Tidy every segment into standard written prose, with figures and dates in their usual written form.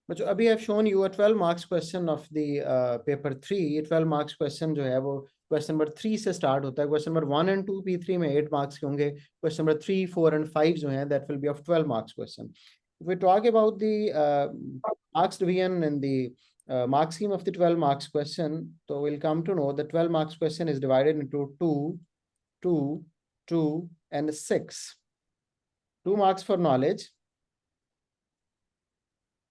बच्चों अभी I have shown you a 12 marks question of the paper 3। 12 marks question जो है वो क्वेश्चन नंबर 3 से स्टार्ट होता है। क्वेश्चन नंबर 1 एंड 2 P3 में 8 मार्क्स के होंगे। क्वेश्चन नंबर 3, 4 एंड 5 जो है that will be of 12 marks question. If we talk about the marks division and the mark scheme of the 12 marks question, so we'll come to know the 12 marks question is divided into 2, 2, 2 and 6. 2 marks for knowledge,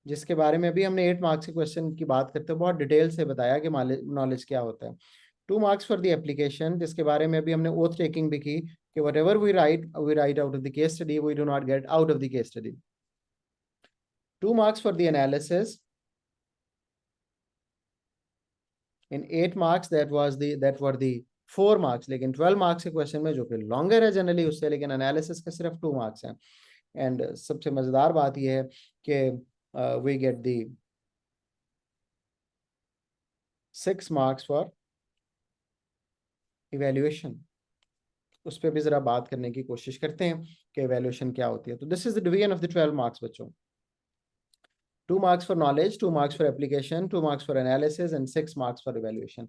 जिसके बारे में अभी हमने 8 marks के question की बात करते हुए बहुत डिटेल से बताया कि नॉलेज क्या होता है। 2 मार्क्स फॉर द एप्लीकेशन, जिसके बारे में अभी हमने ओथ टेकिंग भी की कि whatever we write out of the case study, we do not get out of the case study. 2 marks for the analysis. In 8 marks that were the 4 marks, लेकिन 12 marks के question में जो कि longer है generally उससे, लेकिन analysis के सिर्फ 2 मार्क्स हैं। एंड सबसे मजेदार बात यह है कि we get the 6 marks for evaluation. उस पर भी जरा बात करने की कोशिश करते हैं कि इवेल्युएशन क्या होती है। तो this is the division of the 12 marks बच्चों। 2 marks for knowledge, 2 marks for application, 2 marks for analysis and 6 marks for evaluation.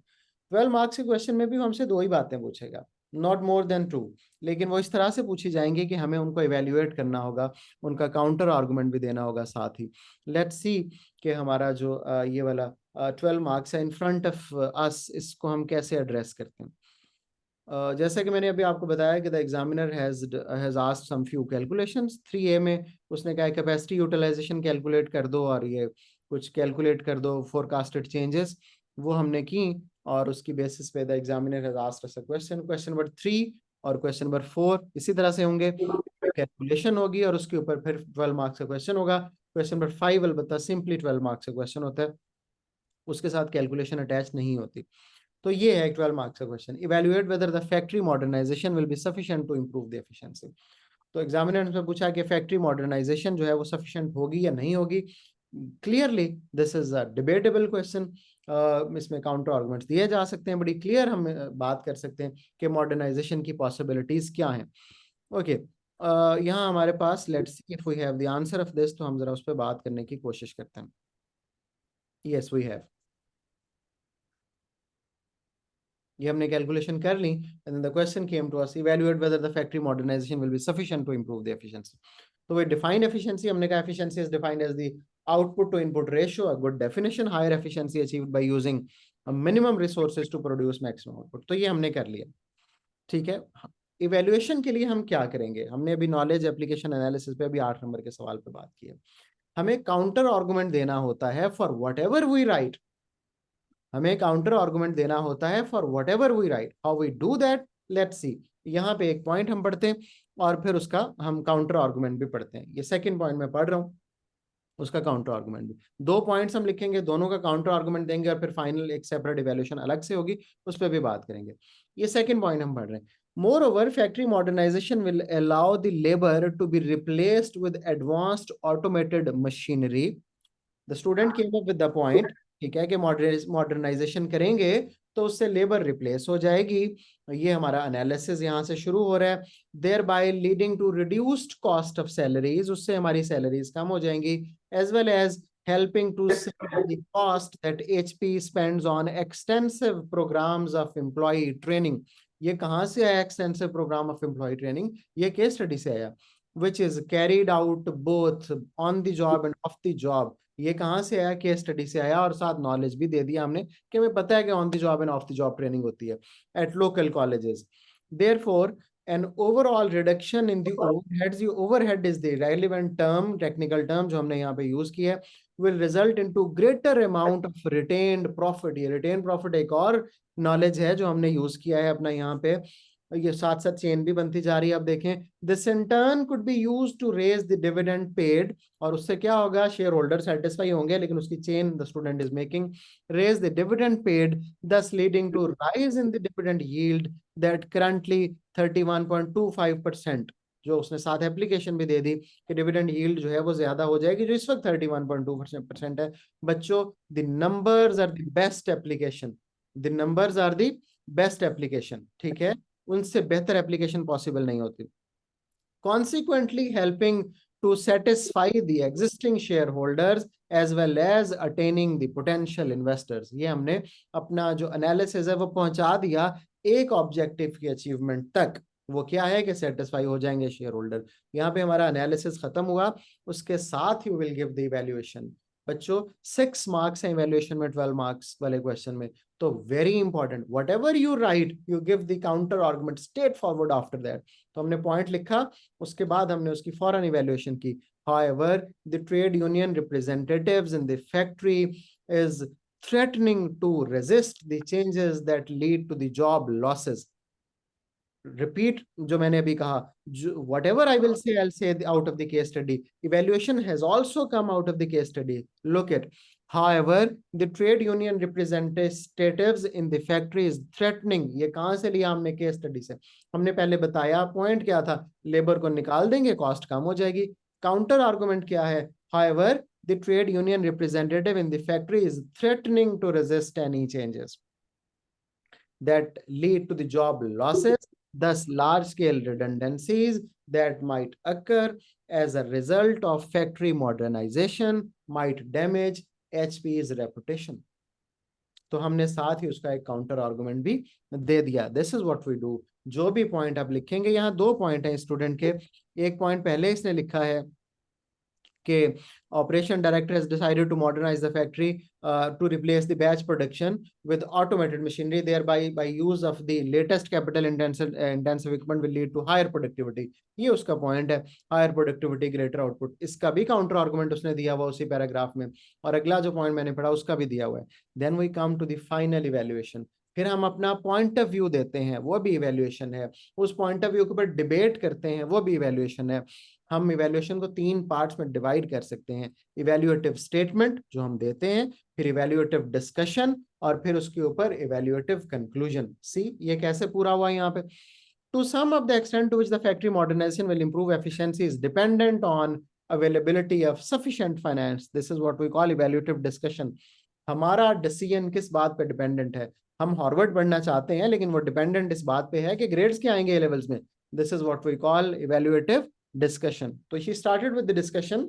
12 marks के क्वेश्चन में भी हमसे 2 ही बातें पूछेगा, नॉट मोर देन 2, लेकिन वो इस तरह से पूछी जाएंगी कि हमें उनको इवेल्युएट करना होगा, उनका काउंटर आर्गुमेंट भी देना होगा साथ ही। लेट्स सी कि हमारा जो ये वाला 12 मार्क्स है इन फ्रंट ऑफ अस, इसको हम कैसे एड्रेस करते हैं। जैसा कि मैंने अभी आपको बताया कि the examiner has asked some few calculations. 3A में उसने कहा कैपेसिटी यूटिलाइजेशन कैलकुलेट कर दो और ये कुछ कैलकुलेट कर दो फोरकास्टेड चेंजेस, वो हमने की और उसकी बेसिस पे the examiner has asked us a question. Question number 3 और क्वेश्चन नंबर 4 इसी तरह से होंगे, कैलकुलेशन होगी और उसके ऊपर फिर 12 मार्क्स का क्वेश्चन होगा। क्वेश्चन नंबर 5 अलबत्ता सिंपली 12 मार्क्स का क्वेश्चन होता है, उसके साथ कैलकुलेशन अटैच नहीं होती। तो ये है 12 मार्क्स का question. Evaluate whether the factory modernisation will be sufficient to improve the efficiency. तो एग्जामिनर ने पूछा कि फैक्ट्री मॉडर्नाइजेशन जो है वो सफिशिएंट होगी या नहीं होगी। Clearly this is a debatable question. इसमें काउंटर आर्गुमेंट्स दिए जा सकते हैं, बड़ी क्लियर हम बात कर सकते हैं कि मॉडर्नाइजेशन की पॉसिबिलिटीज क्या हैं। ओके, यहाँ हमारे पास let's see if we have the answer of this, तो हम जरा उस पर बात करने की कोशिश करते हैं। यस वी हैव, ये हमने कैलकुलेशन कर ली and then the question came to us, evaluate whether the factory modernisation will be sufficient to improve the efficiency. तो वे डिफाइन एफिशिएंसी, हमने कहा efficiency is defined as the output to input ratio, a good definition. Higher efficiency achieved by using minimum resources to produce maximum output. तो ये हमने कर लिया, ठीक है। इवैल्यूएशन के लिए हम क्या करेंगे, हमने अभी नॉलेज एप्लीकेशन एनालिसिस पे अभी 8 नंबर के सवाल पे बात की है। हमें काउंटर आर्गुमेंट देना होता है for whatever we write, हमें काउंटर आर्गुमेंट देना होता है for whatever we write. How we do that, let's see. यहाँ पे एक पॉइंट हम पढ़ते हैं और फिर उसका हम काउंटर आर्गुमेंट भी पढ़ते हैं। ये सेकंड पॉइंट मैं पढ़ रहा हूँ, उसका काउंटर आर्गुमेंट भी। 2 पॉइंट्स हम लिखेंगे, दोनों का काउंटर आर्गुमेंट देंगे और फिर फाइनल एक सेपरेट इवैल्यूएशन अलग से होगी, उस पर भी बात करेंगे। ये सेकंड पॉइंट हम पढ़ रहे हैं। Moreover, factory modernization will allow the labor to be replaced with advanced automated machinery. The student came up with the point, ठीक है, कि मॉडर्नाइजेशन करेंगे तो उससे लेबर रिप्लेस हो जाएगी। ये हमारा एनालिसिस यहाँ से शुरू हो रहा है। Thereby leading to reduced cost of salaries, उससे हमारी सैलरीज कम हो जाएंगी, as well as helping to save the cost that HP spends on extensive programs of employee training. ये कहाँ से आया extensive program of employee training, ये केस स्टडी से आया, which is carried out both on the job and off the job। ये कहाँ से आया, केस स्टडी से आया, और साथ नॉलेज भी दे दिया हमने कि हमें पता है कि on the job end of the job training होती है at local colleges. Therefore an overall reduction in the overheads, the overhead is the relevant term, technical term जो हमने यहाँ पे यूज किया है, will result into greater amount of retained profit। ये retained profit एक और नॉलेज है जो हमने यूज किया है अपना यहाँ पे, ये साथ साथ चेन भी बनती जा रही है। अब देखें, this in turn could be use to raise the dividend paid, और उससे क्या होगा, शेयर होल्डर सेटिस्फाई होंगे, लेकिन उसकी chain the student is making, raise the dividend paid, thus leading to rise in the dividend yield that currently 31.25%। जो उसने साथ एप्लीकेशन भी दे दी कि डिविडेंड यील्ड जो है वो ज्यादा हो जाएगी, जो इस वक्त 31.2% है। बच्चों, the numbers are the best application, the numbers are the best application, ठीक है, उनसे बेहतर एप्लीकेशन पॉसिबल नहीं होती। Consequently, helping to satisfy the existing shareholders as well as attaining the potential investors. ये हमने अपना जो एनालिसिस है वो पहुंचा दिया एक ऑब्जेक्टिव की अचीवमेंट तक। वो क्या है कि सेटिस्फाई हो जाएंगे शेयर होल्डर। यहाँ पे हमारा एनालिसिस खत्म हुआ, उसके साथ he will give the evaluation. बच्चों 6 मार्क्स है इवैल्यूएशन में 12 मार्क्स वाले क्वेश्चन में, तो very important what ever you right you give the counter argument straight forward after that. तो हमने पॉइंट लिखा, उसके बाद हमने उसकी फौरन इवैल्यूएशन की। However, the trade union representatives in the factory is threatening to resist the changes that lead to the job losses. Repeat जो मैंने अभी कहा, whatever I will say, I'll say out of the case study. Evaluation has also come out of the case study. Look at, however, the trade union representatives in the factory is threatening. ये कहाँ से लिया हमने case study से? हमने पहले बताया point क्या था, लेबर को निकाल देंगे, कॉस्ट कम हो जाएगी। काउंटर आर्गुमेंट क्या है? However, the trade union representative in the factory is threatening to resist any changes that lead to the job losses, thus large-scale redundancies that might occur as a result of factory modernization might damage HP's reputation. तो हमने साथ ही उसका एक counter argument भी दे दिया। This is what we do. जो भी पॉइंट आप लिखेंगे, यहाँ 2 पॉइंट हैं स्टूडेंट के। एक पॉइंट पहले इसने लिखा है कि operation director has decided to modernize the factory to replace the batch production with automated machinery, thereby by use of the latest capital intensive equipment will lead to higher productivity. ये उसका point है, higher productivity greater output। इसका भी counter argument उसने दिया हुआ उसी paragraph में, और अगला जो पॉइंट मैंने पढ़ा उसका भी दिया हुआ है। Then we come to the final evaluation. फिर हम अपना पॉइंट ऑफ व्यू देते हैं, वो भी इवैल्यूएशन है। उस पॉइंट ऑफ व्यू के ऊपर डिबेट करते हैं, वो भी इवैल्यूएशन है। हम इवैल्यूएशन को 3 पार्ट्स में डिवाइड कर सकते हैं। इवैल्यूएटिव स्टेटमेंट जो हम देते हैं, फिर इवैल्यूएटिव डिस्कशन, और फिर उसके ऊपर इवैल्यूएटिव कंक्लूजन। सी ये कैसे पूरा हुआ यहाँ पे? To sum up the extent to which the factory modernization will improve efficiency is dependent on availability of sufficient finance. This is what we call evaluative discussion. हमारा डिसीजन किस बात पे डिपेंडेंट है? हम हार्वर्ड पढ़ना चाहते हैं, लेकिन वो डिपेंडेंट इस बात पे है कि ग्रेड्स क्या आएंगे ए लेवल्स में। This is what we call evaluative discussion. So she started with the discussion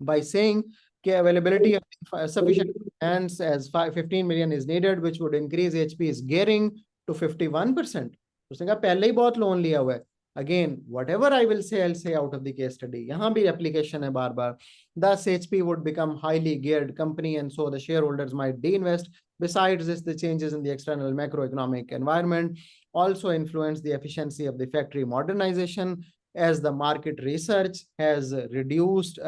by saying that availability of sufficient finance as 15 million is needed, which would increase HP's gearing to 51%. उसने कहा पहले ही बहुत loan लिया हुआ है। Again, whatever I will say, I'll say out of the case study. यहाँ भी application है बार बार। Thus, HP would become highly geared company, and so the shareholders might de-invest. Besides this, the changes in the external macroeconomic environment also influence the efficiency of the factory modernization, as the market research has reduced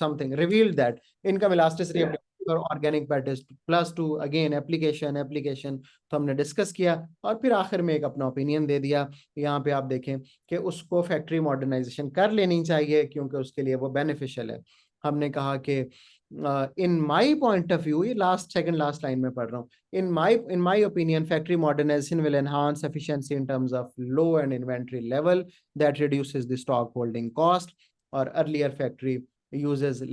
something revealed that income elasticity of organic pet is +2। Again application तो हमने discuss किया, और फिर आखिर में एक अपना opinion दे दिया। यहाँ पे आप देखें कि उसको फैक्ट्री मॉडर्नाइजेशन कर लेनी चाहिए क्योंकि उसके लिए वो बेनिफिशियल है। हमने कहा कि इन माई पॉइंट ऑफ व्यू, ये सेकंड लास्ट लाइन में पढ़ रहा हूँ, in my opinion factory modernization will enhance efficiency in terms of low and inventory level that reduces the stock holding cost, or earlier factory uses